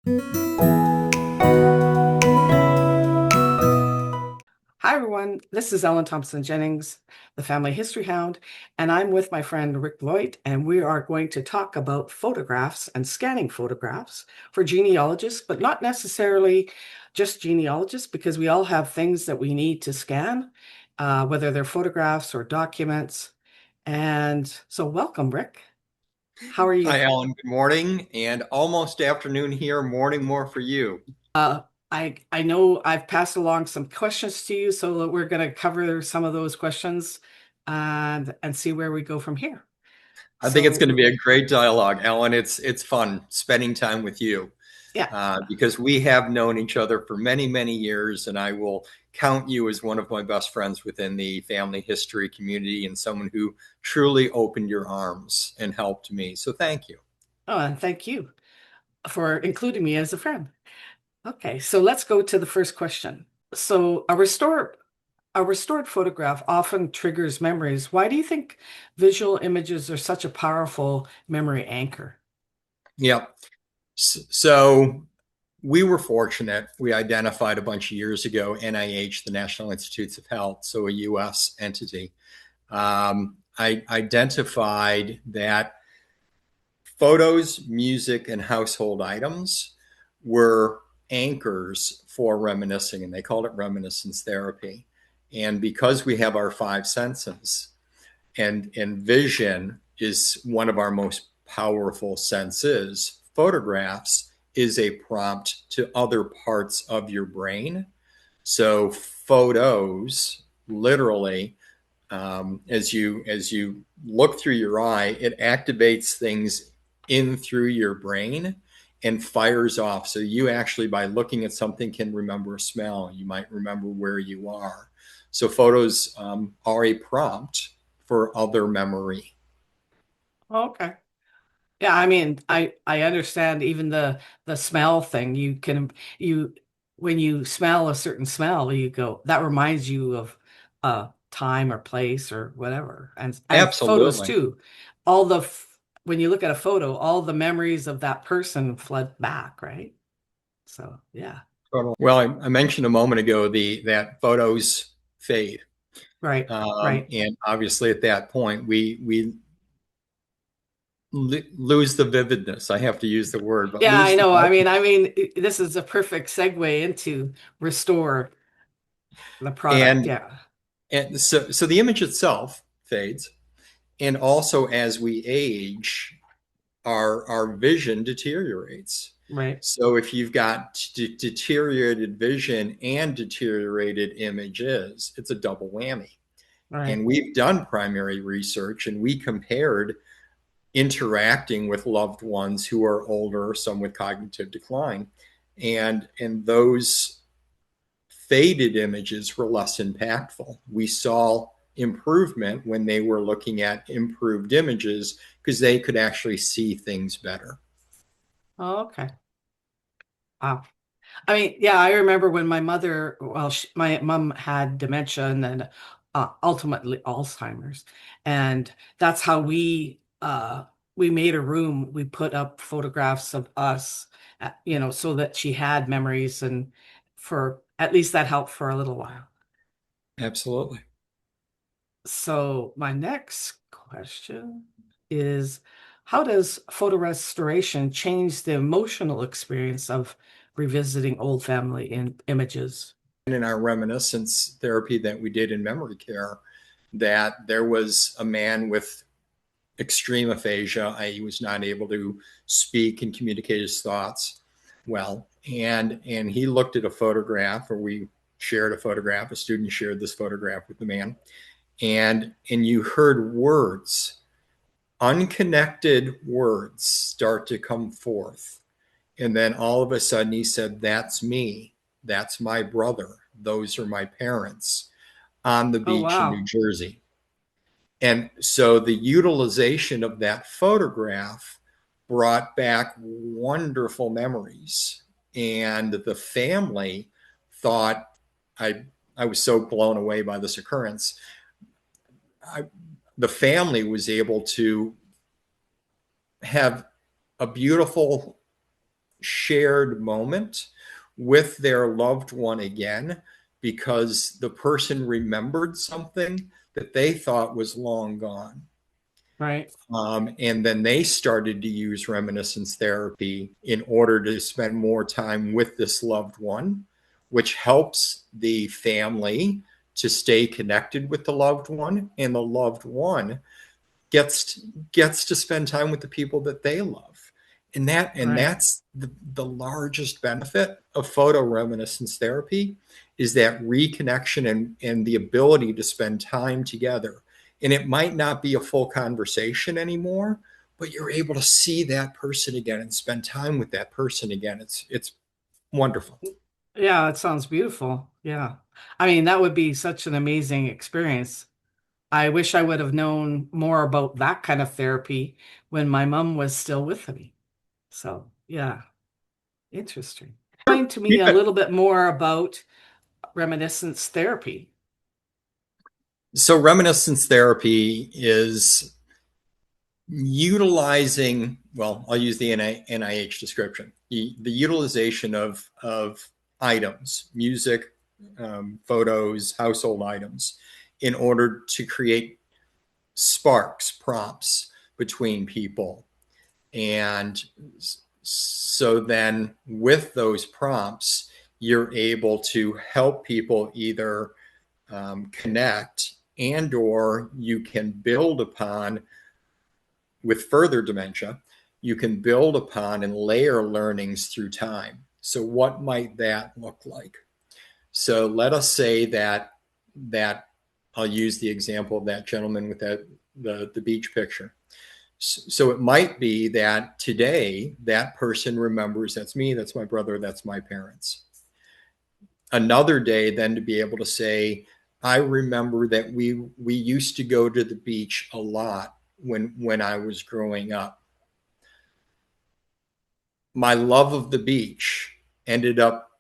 Hi, everyone. This is Ellen Thompson-Jennings, the Family History Hound, and I'm with my friend Rick Voight, and we are going to talk about photographs and scanning photographs for genealogists, but not necessarily just genealogists, because we all have things that we need to scan, whether they're photographs or documents. And so, welcome, Rick. How are you? Hi, Alan. Good morning and almost afternoon here, morning more for you. Uh, I know I've passed along some questions to you, so we're going to cover some of those questions and see where we go from here. I think it's So going to be a great dialogue, Alan. It's fun spending time with you yeah. because we have known each other for many, many years, and I will count you as one of my best friends within the family history community and someone who truly opened your arms and helped me. So thank you. Oh, and thank you for including me as a friend. Okay, so let's go to the first question. So a restored photograph often triggers memories. Why do you think visual images are such a powerful memory anchor? Yeah. So we were fortunate. We identified a bunch of years ago, NIH, the National Institutes of Health, so a US entity. I identified that photos, music, and household items were anchors for reminiscing, and they called it reminiscence therapy. And because we have our five senses, and vision is one of our most powerful senses, photographs is a prompt to other parts of your brain. So photos literally as you look through your eye, it activates things in through your brain and fires off. So you actually, by looking at something, can remember a smell. You might remember where you are. So photos are a prompt for other memory. Okay. Yeah, I mean, I understand even the smell thing. You when you smell a certain smell, you go, that reminds you of a time or place or whatever. And photos Absolutely. too. When you look at a photo, all the memories of that person flood back, right? So, yeah. Totally. Well, I mentioned a moment ago that photos fade, Right. Right. and obviously at that point we lose the vividness. I have to use the word, but Yeah, I lose the know. I mean, this is a perfect segue into restore the product. and Yeah. so the image itself fades, and also as we age, our vision deteriorates. Right. So if you've got deteriorated vision and deteriorated images, it's a double whammy. Right. And we've done primary research and we compared interacting with loved ones who are older, some with cognitive decline, and those faded images were less impactful. We saw improvement when they were looking at improved images because they could actually see things better. Oh, okay. Wow. I mean, yeah, I remember when my mother, well, my mom had dementia and then ultimately Alzheimer's, and that's how we made a room. We put up photographs of us, so that she had memories, and for at least that helped for a little while. Absolutely. So my next question is, how does photo restoration change the emotional experience of revisiting old family images? In our reminiscence therapy that we did in memory care, that there was a man with extreme aphasia. He was not able to speak and communicate his thoughts well. And he looked at a photograph, or we shared a photograph. A student shared this photograph with the man, and you heard words, unconnected words, start to come forth. And then all of a sudden he said, "That's me. That's my brother. Those are my parents," on the Oh, beach in New wow. Jersey. And so the utilization of that photograph brought back wonderful memories. And the family thought, I, I was so blown away by this occurrence. I, the family was able to have a beautiful shared moment with their loved one again because the person remembered something that they thought was long gone. Right. And then they started to use reminiscence therapy in order to spend more time with this loved one, which helps the family to stay connected with the loved one, and the loved one gets to spend time with the people that they love. Right. That's the largest benefit of photo reminiscence therapy, is that reconnection and the ability to spend time together. And it might not be a full conversation anymore, but you're able to see that person again and spend time with that person again. It's wonderful. Yeah, it sounds beautiful. Yeah. I mean, that would be such an amazing experience. I wish I would have known more about that kind of therapy when my mom was still with me. So, yeah, interesting. Explain to me a little bit more about reminiscence therapy. So reminiscence therapy is utilizing, well, I'll use the NIH description, the utilization of items, music, photos, household items, in order to create sparks, prompts between people. And so then with those prompts, you're able to help people either connect, and or you can build upon, with further dementia, you can build upon and layer learnings through time. So what might that look like? So let us say that I'll use the example of that gentleman with the beach picture. So it might be that today that person remembers, that's me, that's my brother, that's my parents. Another day then to be able to say, I remember that we used to go to the beach a lot when I was growing up. My love of the beach ended up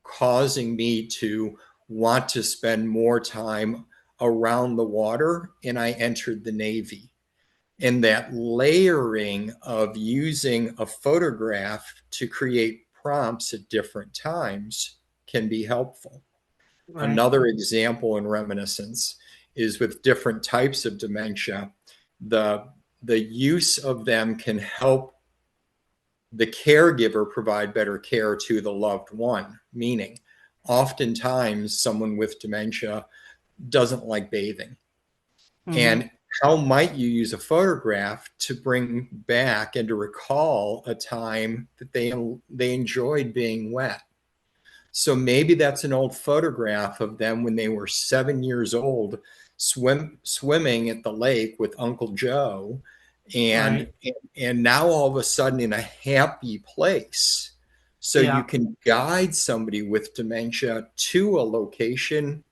causing me to want to spend more time around the water, and I entered the Navy. And that layering of using a photograph to create prompts at different times can be helpful. Right. Another example in reminiscence is with different types of dementia. The, the use of them can help the caregiver provide better care to the loved one, meaning oftentimes someone with dementia doesn't like bathing. Hmm. And how might you use a photograph to bring back and to recall a time that they enjoyed being wet? So maybe that's an old photograph of them when they were 7 years old, swimming at the lake with Uncle Joe, and Right. and now all of a sudden in a happy place. So you Yeah. can guide somebody with dementia to a location,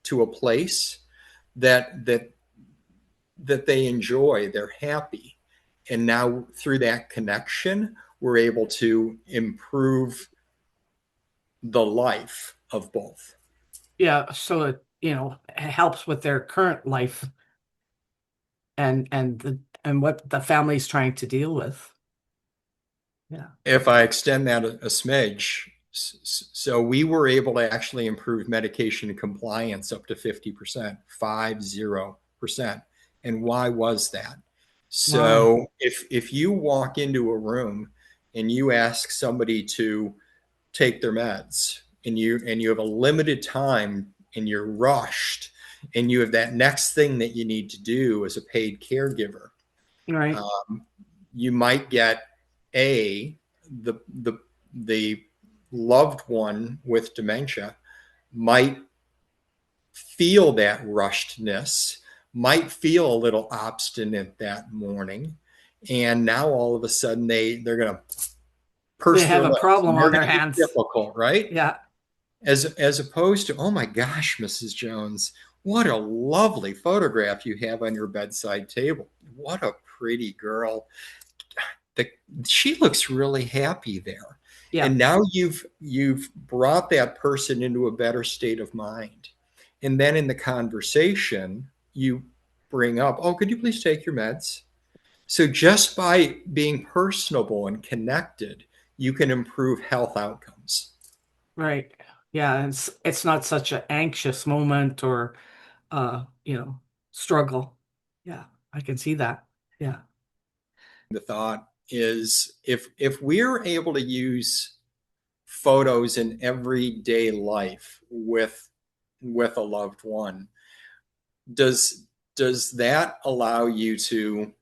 to a place that they enjoy, they're happy. And now through that connection, we're able to improve the life of both. Yeah. So it helps with their current life and what the family's trying to deal with. Yeah. If I extend that a smidge, so we were able to actually improve medication compliance up to 50%, 50%. And why was that? Wow. So if you walk into a room and you ask somebody to take their meds, and you have a limited time and you're rushed, and you have that next thing that you need to do as a paid caregiver, Right. um, you might get a the the the loved one with dementia might feel that rushedness, might feel a little obstinate that morning, and now all of a sudden they're going to They purse have their a lips problem and they're on going their to be hands. difficult, right? Yeah. As opposed to, oh my gosh, Mrs. Jones, what a lovely photograph you have on your bedside table. What a pretty girl. The, she looks really happy there. Yeah. And now you've brought that person into a better state of mind. And then in the conversation, you bring up, oh, could you please take your meds? So just by being personable and connected, you can improve health outcomes. Right. Yeah, it's not such an anxious moment or struggle. Yeah, I can see that. Yeah. The thought is if we're able to use photos in everyday life with a loved one, does does that allow you to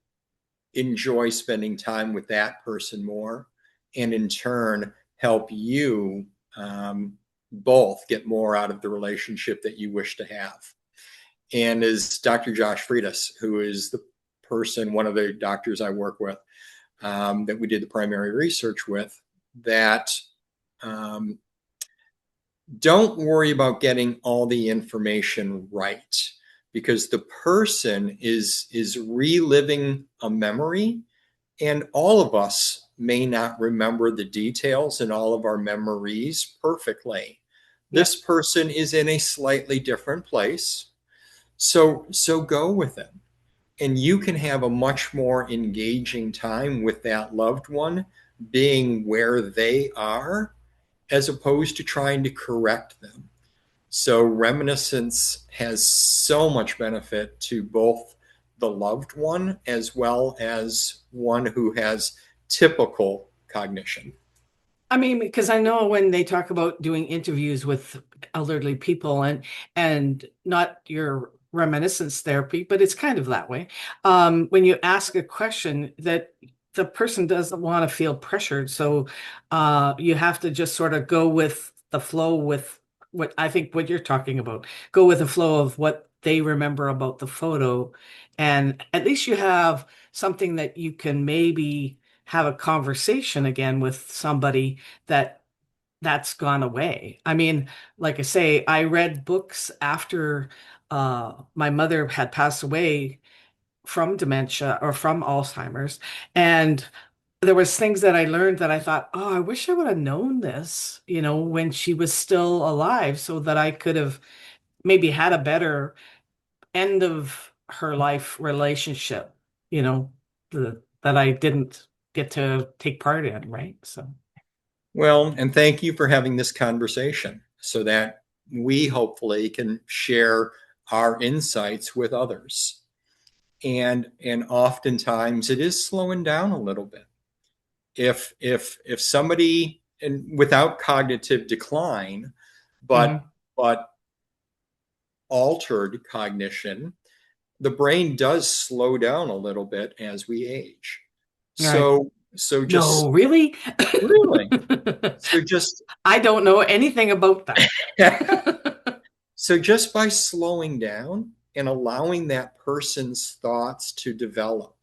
enjoy spending time with that person more, and in turn help you both get more out of the relationship that you wish to have? And as Dr. Josh Freitas, who is the person, one of the doctors I work with, that we did the primary research with, that um, don't worry about getting all the information right, because the person is reliving a memory, and all of us may not remember the details in all of our memories perfectly. Yeah. This person is in a slightly different place, so go with it, and you can have a much more engaging time with that loved one being where they are, as opposed to trying to correct them. So reminiscence has so much benefit to both the loved one as well as one who has typical cognition. I mean, because I know when they talk about doing interviews with elderly people and not your reminiscence therapy, but it's kind of that way. When you ask a question that the person doesn't want to feel pressured, so you have to just sort of go with the flow with what I think what you're talking about. Go with the flow of what they remember about the photo, and at least you have something that you can maybe have a conversation again with somebody that's gone away. I mean, like I say, I read books after my mother had passed away from dementia or from Alzheimer's, and there was things that I learned that I thought, oh, I wish I would have known this, when she was still alive, so that I could have maybe had a better end of her life relationship, that I didn't get to take part in, right? So, Well, and thank you for having this conversation so that we hopefully can share our insights with others. And oftentimes it is slowing down a little bit. If somebody, and without cognitive decline, but mhm. but altered cognition, the brain does slow down a little bit as we age. Right. So No, just really? really, so just I don't know anything about that. so just by slowing down and allowing that person's thoughts to develop,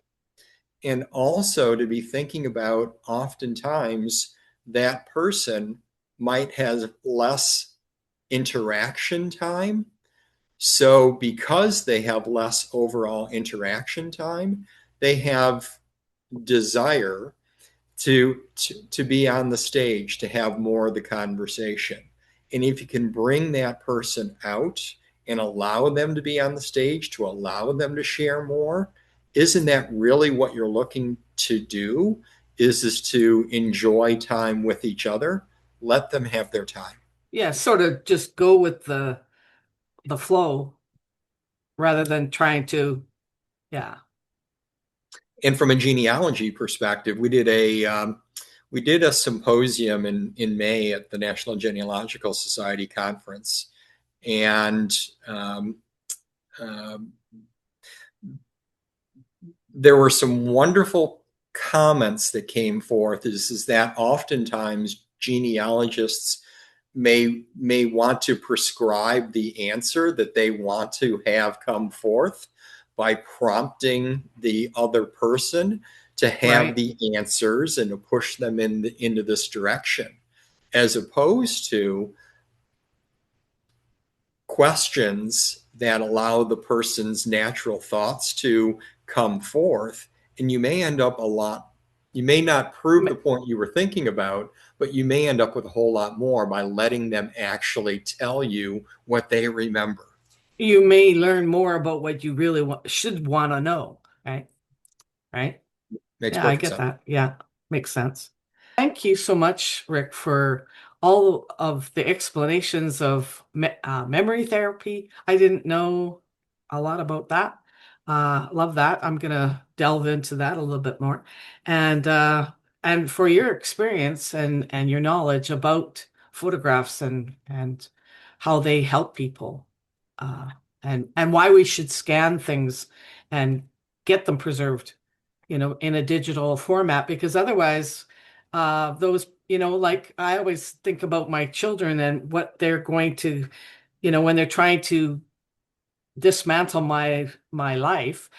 and also to be thinking about, oftentimes that person might have less interaction time. So because they have less overall interaction time, they have desire to be on the stage, to have more of the conversation. And if you can bring that person out and allow them to be on the stage, to allow them to share more, isn't that really what you're looking to do? Is to enjoy time with each other? Let them have their time. Yeah, sort of just go with the flow rather than trying to, yeah. And from a genealogy perspective, we did a symposium in May at the National Genealogical Society conference, and um, um, there were some wonderful comments that came forth. Is that oftentimes genealogists may want to prescribe the answer that they want to have come forth by prompting the other person to have Right. the answers and to push them into this direction, as opposed to questions that allow the person's natural thoughts to come forth. And you may not prove the point you were thinking about, but you may end up with a whole lot more by letting them actually tell you what they remember. You may learn more about what you really should want to know, right? Right? Makes Yeah, I perfect get sense. that. Yeah, makes sense. Thank you so much, Rick, for all of the explanations of memory therapy. I didn't know a lot about that. Love that. I'm gonna delve into that a little bit more, and for your experience and your knowledge about photographs and how they help people, uh, and why we should scan things and get them preserved, in a digital format, because otherwise those, like I always think about my children and what they're going to, when they're trying to dismantle my life,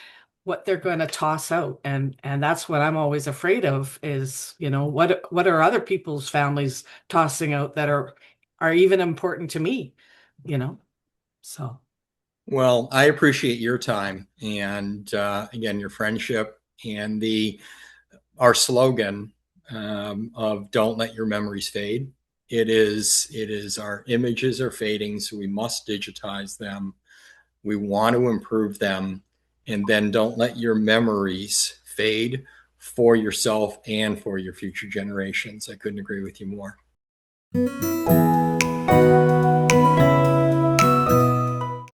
what they're going to toss out. And that's what I'm always afraid of is, what are other people's families tossing out that are even important to me, you know? So Well, I appreciate your time and again your friendship and the our slogan of "Don't let your memories fade." It is our images are fading, so we must digitize them. We want to improve them, and then don't let your memories fade for yourself and for your future generations. I couldn't agree with you more.